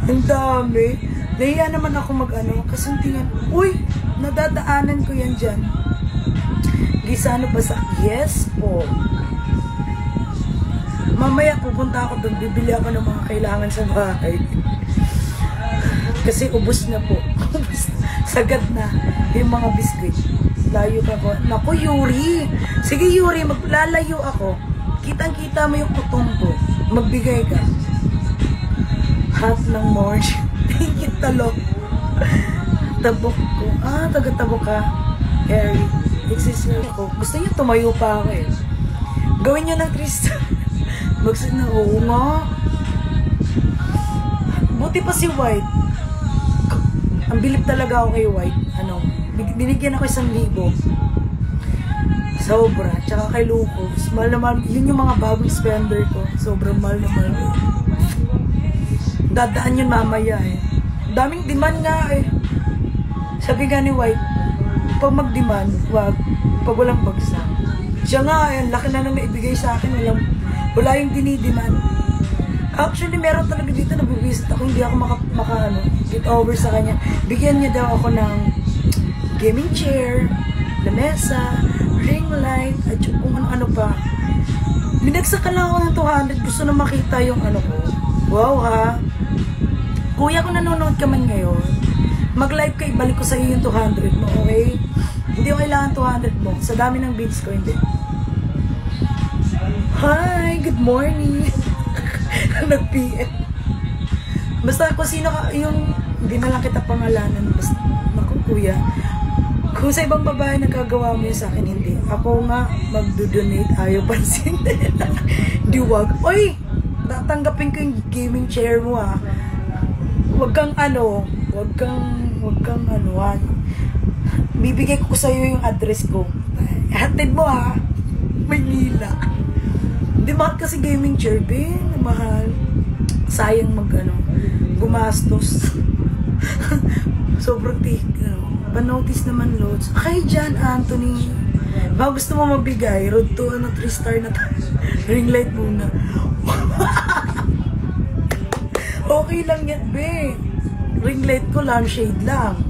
Ang dami. Nahiya naman ako mag-ano. Kasi tingnan, uy, nadadaanan ko yan dyan. Gisa ano ba sa... Yes po. Mamaya pupunta ako doon. Bibili ako ng mga kailangan sa bahay. Kasi ubos na po. Sagad na. Yung mga biskuit. Layo ka ko. Naku, Yuri. Sige, Yuri. Maglalayo ako. Kitang-kita mo yung utong ko. Magbigay ka. Hot ng morning. Thank you, talok. Tabok ko. Ah, taga-tabok ka. Harry. Exist ko. Gusto niyo tumayo pa ako eh. Gawin niyo ng Krista. Magsin na, oo nga. Buti pa si White. Ang bilib talaga ako kay White. Ano, binigyan ako 1,000. Sobra. Tsaka kay Lucas. Mahal na mahal. Yun yung mga bagong spender ko. Sobrang mahal na mahal. Dadaan yun mamaya eh. Daming demand nga eh. Sabi nga ni White, pag mag-demand, wag. Pag walang bagsak. Siya nga eh, laki na nang naibigay sa akin. Wala yung dinidiman. Actually, meron talaga dito na bibisit ako. Hindi ako get over sa kanya. Bigyan niya daw ako ng gaming chair, lamesa, ring light, at kung ano-ano pa. Binagsakan lang ako ng 200. Gusto na makita yung ano ko. Wow ha. Kuya, kung nanonood ka man ngayon, mag-live ka, ibalik ko sa iyo yung 200 mo, okay? Hindi ko kailangan 200 mo. Sa dami ng beats ko, hindi. Hi! Good morning! Nag-PM. Basta kung sino ka, yung hindi na lang kita pangalanan. Basta, naku kuya. Kung sa ibang babae nagkagawa mo yun sa akin, hindi. Ako nga, magdo-donate. Ayaw pansin. Di wag. Oy! Tatanggapin ko yung gaming chair mo ah. Huwag kang ano. Huwag kang anuan. Bibigay ko sa'yo yung address ko. Hatid mo ah. Maynila. Di mahal kasi gaming chair, Ben. Mahal. Sayang gumastos. Sobrang pa-notice naman, Lods. Okay dyan, Anthony. Baka gusto mo mabigay, road to 3-star na ring light muna. Okay lang yan, be. Ring light ko, lampshade lang.